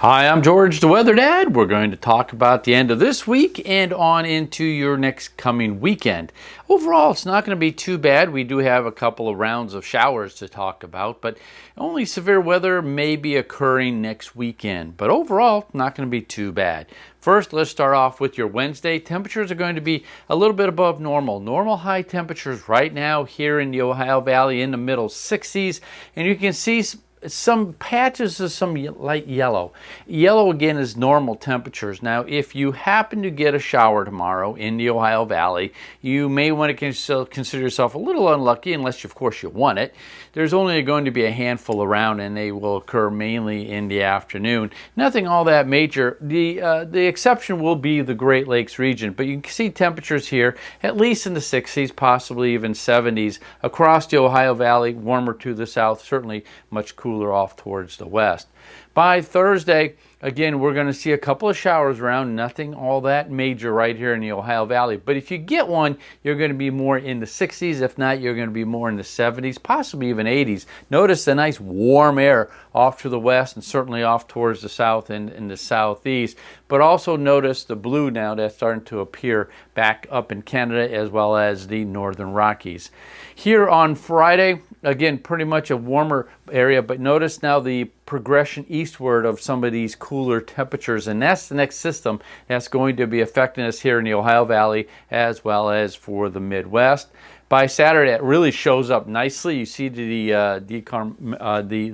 Hi, I'm George, the Weather Dad. We're going to talk about the end of this week and on into your next coming weekend. Overall, it's not going to be too bad. We do have a couple of rounds of showers to talk about, but only severe weather may be occurring next weekend. But overall, not going to be too bad. First, let's start off with your Wednesday. Temperatures are going to be a little bit above normal. Normal high temperatures right now here in the Ohio Valley in the middle 60s, and you can see some patches of some light yellow. Yellow again is normal temperatures. Now, if you happen to get a shower tomorrow in the Ohio Valley, you may want to consider yourself a little unlucky, unless of course you want it. There's only going to be a handful around, and they will occur mainly in the afternoon. Nothing all that major. The exception will be the Great Lakes region, but you can see temperatures here at least in the 60s, possibly even 70s across the Ohio Valley. Warmer to the south, certainly much cooler off towards the west. By Thursday, again, we're going to see a couple of showers around, nothing all that major right here in the Ohio Valley. But if you get one, you're going to be more in the 60s. If not, you're going to be more in the 70s, possibly even 80s. Notice the nice warm air off to the west and certainly off towards the south and in the southeast. But also notice the blue now that's starting to appear back up in Canada as well as the northern Rockies. Here on Friday, again, pretty much a warmer area, but notice now the progression eastward of some of these cooler temperatures, and that's the next system that's going to be affecting us here in the Ohio Valley as well as for the Midwest. By Saturday, it really shows up nicely. You see the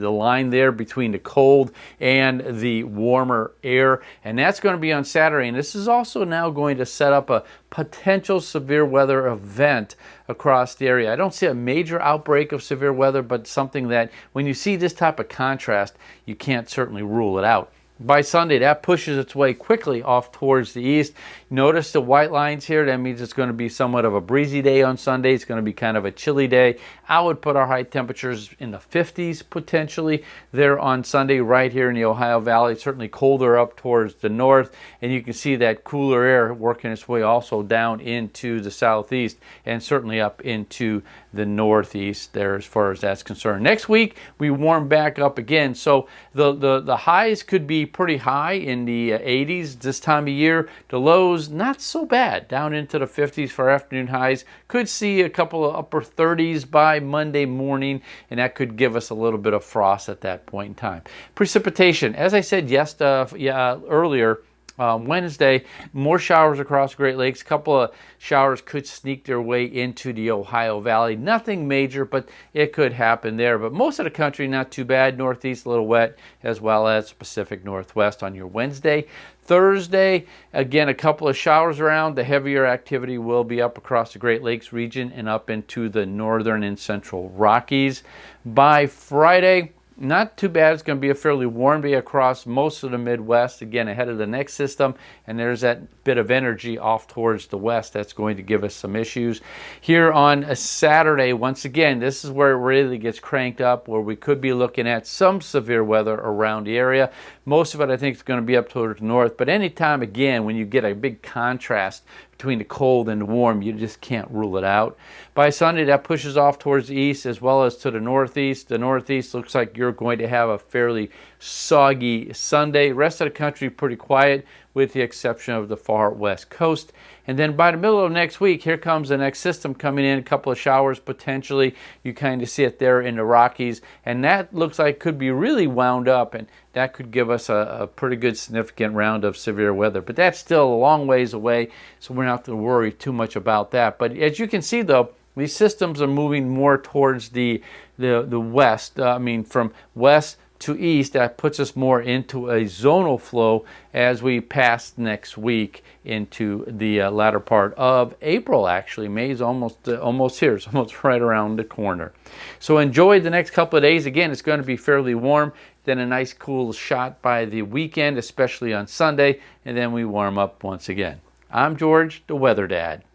line there between the cold and the warmer air, and that's going to be on Saturday. And this is also now going to set up a potential severe weather event across the area. I don't see a major outbreak of severe weather, but something that when you see this type of contrast, you can't certainly rule it out. By Sunday, that pushes its way quickly off towards the east. Notice the white lines here. That means it's going to be somewhat of a breezy day on Sunday. It's going to be kind of a chilly day. I would put our high temperatures in the 50s potentially there on Sunday right here in the Ohio Valley. Certainly colder up towards the north. And you can see that cooler air working its way also down into the southeast and certainly up into the northeast there as far as that's concerned. Next week, we warm back up again. So the highs could be pretty high in the 80s this time of year. The lows, not so bad, down into the 50s for afternoon highs. Could see a couple of upper 30s by Monday morning, and that could give us a little bit of frost at that point in time. Precipitation, as I said earlier, Wednesday, more showers across the Great Lakes. A couple of showers could sneak their way into the Ohio Valley. Nothing major, but it could happen there. But most of the country, not too bad. Northeast, a little wet, as well as Pacific Northwest on your Wednesday. Thursday, again, a couple of showers around. The heavier activity will be up across the Great Lakes region and up into the northern and central Rockies. By Friday, not too bad. It's going to be a fairly warm day across most of the Midwest, again, ahead of the next system, and there's that bit of energy off towards the west that's going to give us some issues. Here on a Saturday, once again, this is where it really gets cranked up, where we could be looking at some severe weather around the area. Most of it, I think, is going to be up towards the north, but anytime, again, when you get a big contrast between the cold and the warm, you just can't rule it out. By Sunday, that pushes off towards the east as well as to the northeast. The northeast looks like you're going to have a fairly soggy Sunday. Rest of the country pretty quiet with the exception of the far west coast. And then by the middle of next week, here comes the next system coming in, a couple of showers potentially. You kind of see it there in the Rockies, and that looks like could be really wound up, and that could give us a pretty good significant round of severe weather. But that's still a long ways away, so we're not going to worry too much about that. But as you can see, though, these systems are moving more towards the west. From west to east. That puts us more into a zonal flow as we pass next week into the latter part of April. Actually, May is almost here. It's almost right around the corner. So enjoy the next couple of days. Again, it's going to be fairly warm. Then a nice cool shot by the weekend, especially on Sunday, and then we warm up once again. I'm George, the Weather Dad.